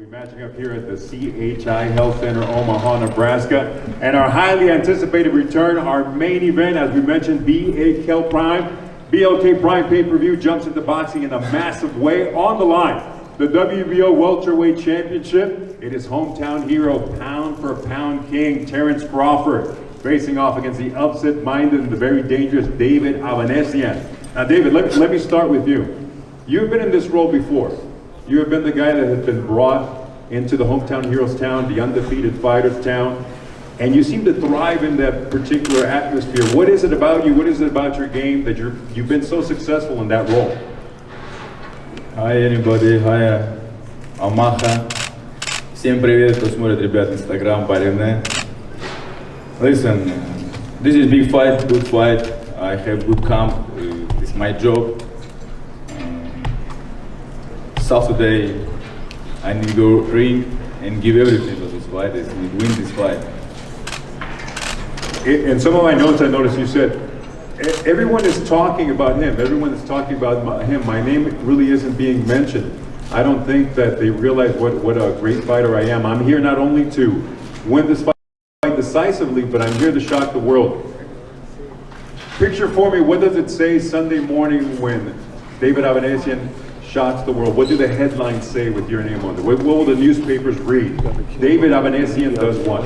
We'll be matching up here at the CHI Health Center, Omaha, Nebraska. And our highly anticipated return, our main event, as we mentioned, BLK Prime pay-per-view jumps into boxing in a massive way. On the line, the WBO welterweight championship. It is hometown hero, pound for pound king, Terence Crawford, facing off against the upset-minded and the very dangerous David Avanesyan. Now, David, let me start with you. You've been in this role before. You have been the guy that has been brought into the hometown heroes town, the undefeated fighters town, and you seem to thrive in that particular atmosphere. What is it about you? What is it about your game that you've been so successful in that role? Hi everybody, hi Omaha. Всем привет, кто смотрит, ребят, Instagram, парень. Listen, this is big fight, good fight. I have good camp. It's my job. Saturday, I need to go ring and give everything to this fight. I need to win this fight. In some of my notes, I noticed you said, everyone is talking about him. Everyone is talking about him. My name really isn't being mentioned. I don't think that they realize what a great fighter I am. I'm here not only to win this fight decisively, but I'm here to shock the world. Picture for me, what does it say Sunday morning when David Avanesyan shocks the world? What do the headlines say with your name on it? What will the newspapers read? David Avanesyan does what?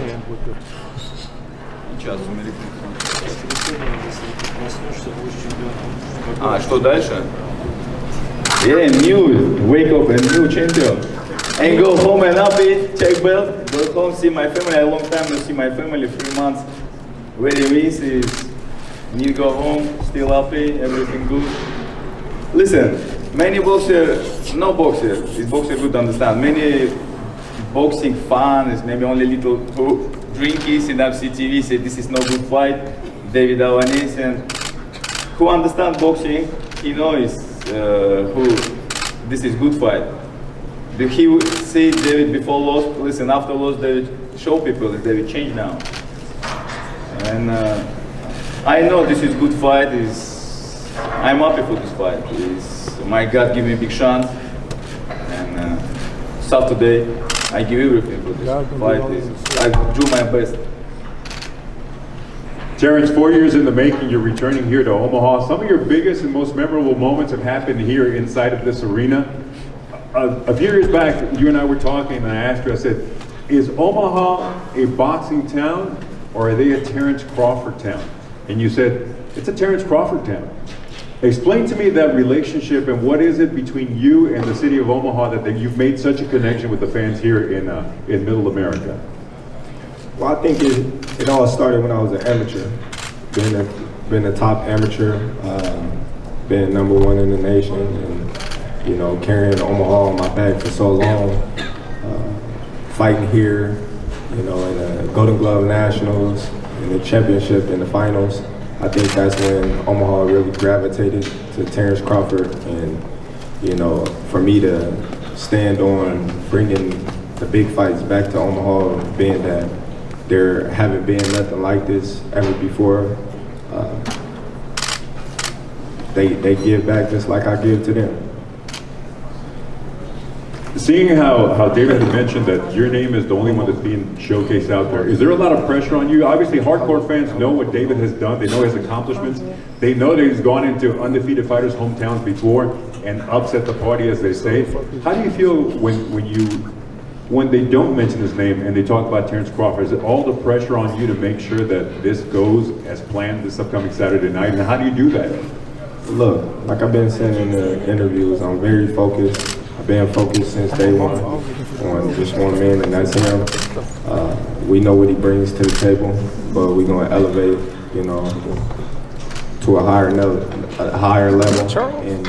Что дальше? Yeah, new, wake up and new champion. And go home and happy, take belt, go home, see my family. A long time to see my family, 3 months. Very miss is, need to go home, still happy, everything good. Listen, many boxers, no boxer, this boxer good understand. Many boxing fans, maybe only little who drinkies in FCTV say this is no good fight. David Avanesyan, who understand boxing, he knows who this is good fight. He would say David before loss, listen, after loss, David show people that David change now. And I know this is good fight. I'm happy for this fight. My God give me a big chance. And Saturday, I give everything for this fight. I do my best. Terence, 4 years in the making, you're returning here to Omaha. Some of your biggest and most memorable moments have happened here inside of this arena. A few years back, you and I were talking, and I asked you, I said, is Omaha a boxing town, or are they a Terence Crawford town? And you said, it's a Terence Crawford town. Explain to me that relationship, and what is it between you and the city of Omaha that you've made such a connection with the fans here in Middle America? Well, I think it all started when I was an amateur, being a top amateur, being #1 in the nation, and you know, carrying Omaha on my back for so long, fighting here, you know, in the Golden Glove Nationals, in the championship, in the finals. I think that's when Omaha really gravitated to Terence Crawford, and you know, for me to stand on bringing the big fights back to Omaha, being that there haven't been nothing like this ever before. They give back just like I give to them. Seeing how David had mentioned that your name is the only one that's being showcased out there, is there a lot of pressure on you? Obviously, hardcore fans know what David has done. They know his accomplishments. They know that he's gone into undefeated fighters' hometowns before and upset the party, as they say. How do you feel when they don't mention his name and they talk about Terence Crawford? Is it all the pressure on you to make sure that this goes as planned this upcoming Saturday night? And how do you do that? Look, like I've been saying in the interviews, I'm very focused. I've been focused since day one on just one man, and that's him. We know what he brings to the table, but we're going to elevate, you know, to a higher level. And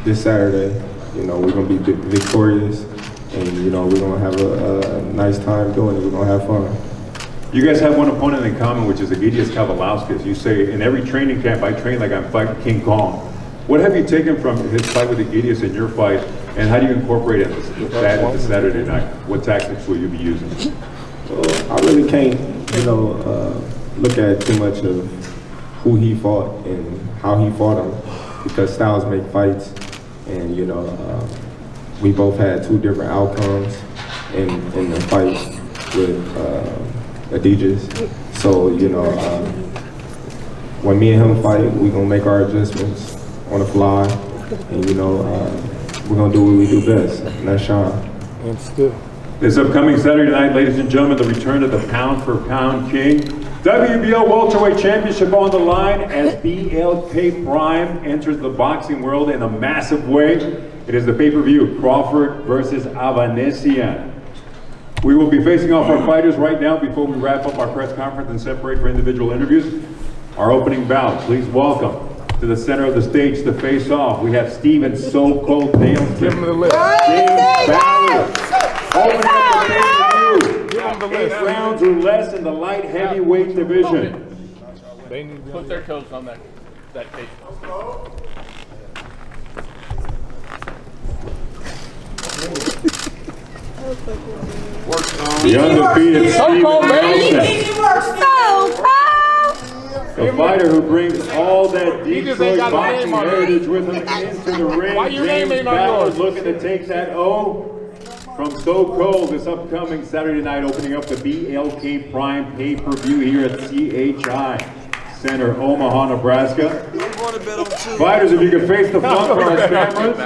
this Saturday, you know, we're going to be victorious. And you know, we're gonna have a nice time doing it. We're gonna have fun. You guys have one opponent in common, which is Egidijus Kavalauskas. You say, in every training camp, I train like I'm fighting King Kong. What have you taken from his fight with Egidijus in your fight, and how do you incorporate it into Saturday night? What tactics will you be using? Well, I really can't, you know, look at too much of who he fought and how he fought him, because styles make fights, and you know. We both had 2 different outcomes, in the fight with Adidas. So, you know, when me and him fight, we gonna make our adjustments on the fly, and you know, we're gonna do what we do best, and that's Sean. And still. This upcoming Saturday night, ladies and gentlemen, the return of the pound-for-pound king. WBO Welterweight Championship on the line as BLK Prime enters the boxing world in a massive way. It is the pay-per-view, Crawford versus Avanesyan. We will be facing off our fighters right now before we wrap up our press conference and separate for individual interviews. Our opening bout, please welcome to the center of the stage to face off. We have Steven So Cold Daleton, Give him the list. James Ballard. Opening up the pay-per-view. Give him the 8 list. rounds or less in the light heavyweight division. They need to Put their toes on that tape. The undefeated Steven Nelson. The fighter who brings all that just Detroit ain't got a boxing name on it. heritage with him into the ring. Why your name James ain't on Ballard yours? looking to take that O from So Cold this upcoming Saturday night, opening up the BLK Prime pay-per-view here at CHI Center, Omaha, Nebraska. Fighters, if you could face the front for our cameras.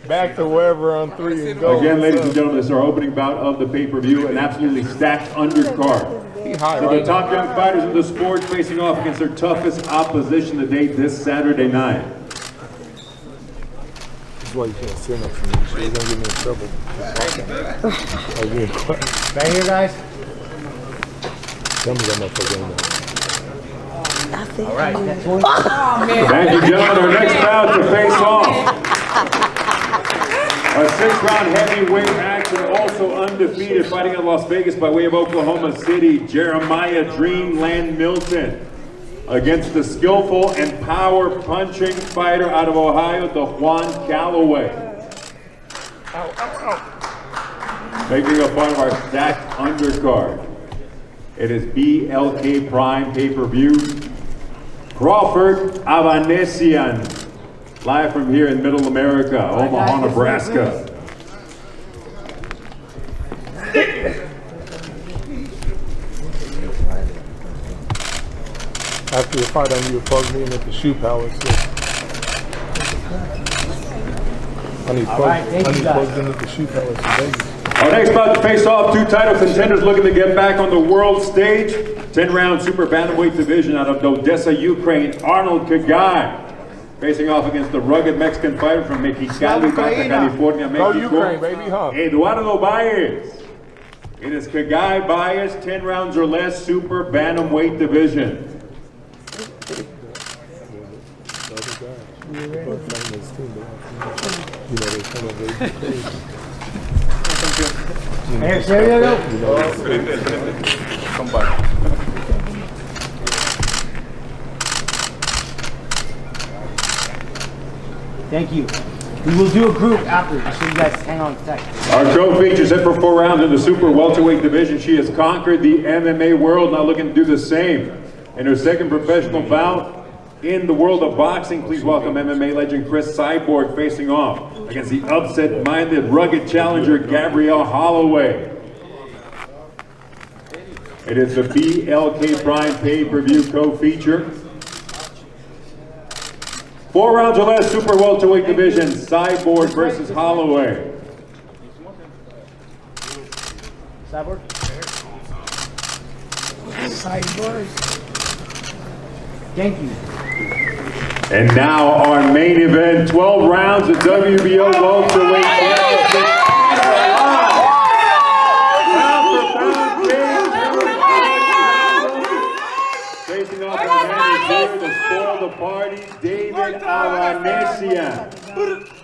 back to wherever on 3 and go. Again, ladies and gentlemen, this is our opening bout of the pay-per-view, an absolutely stacked undercard. He high So the right now. top young fighters in the sport facing off against their toughest opposition to date this Saturday night. That's why you can't sit next to me. You're gonna get me in trouble. Right here, guys. Tell me that motherfucker ain't there. All right, that's one. Thank you, gentlemen. Our next bout to face off. A 6-round heavyweight action, also undefeated, fighting in Las Vegas by way of Oklahoma City, Jeremiah Dreamland Milton, against the skillful and power-punching fighter out of Ohio, DeJuan Calloway. Making up part of our stacked undercard. It is BLK Prime pay-per-view. Crawford Avanesyan, live from here in Middle America, Omaha, Nebraska. After the fight, I need to plug me in at the shoe palace. So. I need plugged in at the shoe palace in Vegas. Our next bout to face off, 2 title contenders looking to get back on the world stage. 10-round super bantamweight division out of Odessa, Ukraine, Arnold Kagai. Facing off against the rugged Mexican fighter from Mexicali, Baja California, Go Mexico, Ukraine, baby, huh? Eduardo Baez. It is Kagai Baez, 10 rounds or less, super bantamweight division. Here, there you go. Come back. Thank you. We will do a group after, so you guys hang on tight. Our trophy features set for 4 rounds in the super welterweight division. She has conquered the MMA world, now looking to do the same. In her second professional bout in the world of boxing, please welcome MMA legend Chris Cyborg facing off against the upset-minded, rugged challenger Gabrielle Holloway. It is the BLK Prime pay-per-view co-feature. 4 rounds or less, super welterweight division, Cyborg versus Holloway. Cyborg? Thank you. And now our main event, 12 rounds of WBO welterweight championship. Facing off the man to spoil the party, David Avanesyan.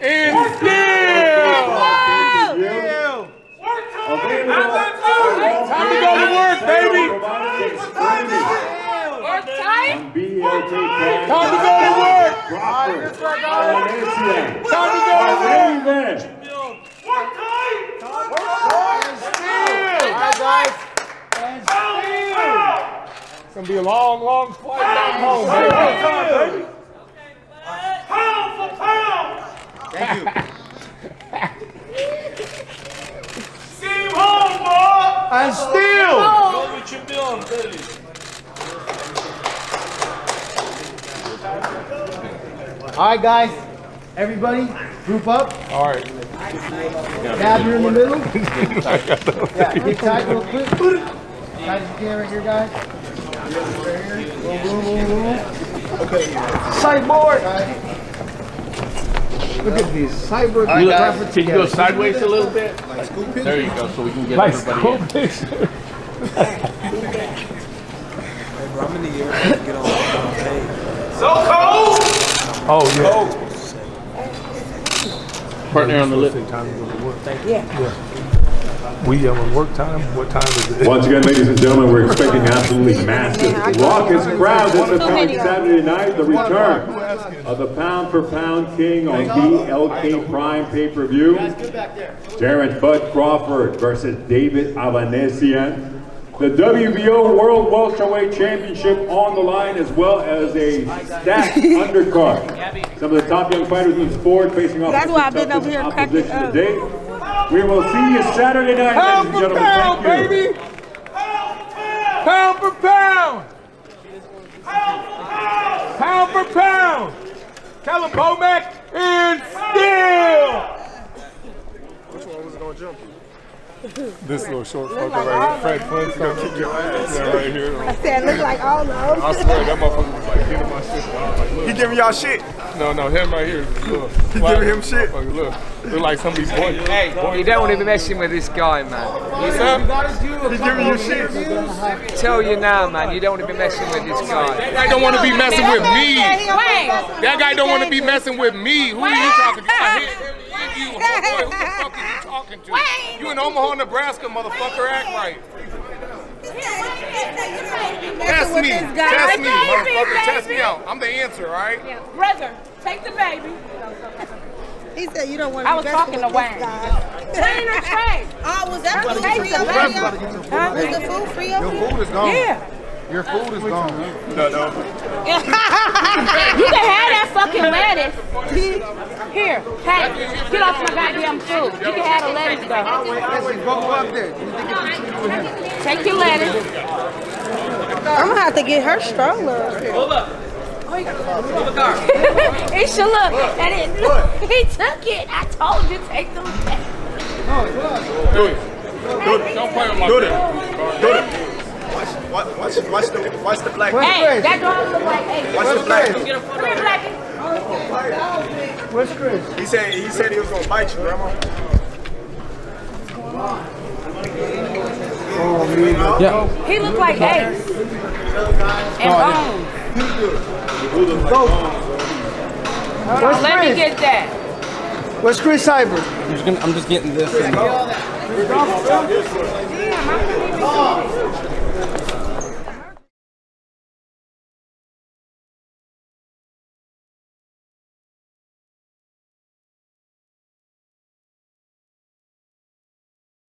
And still! Time to go to work, baby! On BLK Prime. Time to go to work! Crawford, Avanesyan. Time to go to Main work! event. It's gonna be a long, long flight back home, baby. Thank you. See And still. All right, guys. Everybody, group up. All right. Dab, you're in the middle. Yeah, get tight real quick. Tight as you can right here, guys. Right here. Boom, boom, boom, boom. Okay. Sideboard. Look at these. Sideboard. Can you go sideways a little bit? There you go, so we can get everybody in. Picture. I'm in the air. Get on. Oh, yeah. Partner on the lip. Yeah. We on work time? What time is it? Once again, ladies and gentlemen, we're expecting absolutely massive, raucous crowd this upcoming Saturday night. The return of the pound-for-pound king on BLK Prime pay-per-view. Terence "Bud" Crawford versus David Avanesyan. The WBO World Welterweight Championship on the line, as well as a stacked undercard. Some of the top young fighters in the sport facing off That's why I've been over toughest here cracking opposition up. today. We will see you Saturday night, ladies and gentlemen. Pound for Thank pound, you. baby! Pound for pound! Pound for pound! Callum Bomack and still! Which one was gonna jump you? This little short fucker right here, Fred Flintstone. Yeah, right here. I said, look like all of them. I swear that motherfucker was like getting my shit. Like, look. He giving y'all shit. No, him right here. Look. He giving him shit. Look, look like somebody's boy. Hey, you don't want to be messing with this guy, man. What's up? He giving you shit. Tell you now, man, you don't want to be messing with this guy. That guy don't want to be messing with me. Wait. That guy don't want to be messing with me. Who are you talking to? I hit you, homeboy. Who the fuck are you talking to? You in Omaha, Nebraska, motherfucker. Act right. Test me, motherfucker. Test me out. I'm the answer, all right? Yeah. Brother, take the baby. He said you don't want to I was talking to Wayne. Train or trade? Oh, was that food free over here? Was the food free over here? Your food is gone. Yeah. Your food is gone. No. You can have that fucking lettuce. Here, hey, get off my goddamn food. You can have the lettuce though. Go up there. Take your lettuce. I'm gonna have to get her stroller up here. Hold up. He should look at it. He took it. I told you take the lettuce. Do it. Don't play with my Do it. Watch the black. Hey, that dog look like hey. Watch the black. Come here, Blackie. Where's Chris? He said he was gonna bite you, Grandma. He look like Ace. And Bones. Let me get that. Where's Chris Cyber? I'm just getting this. Damn, I couldn't even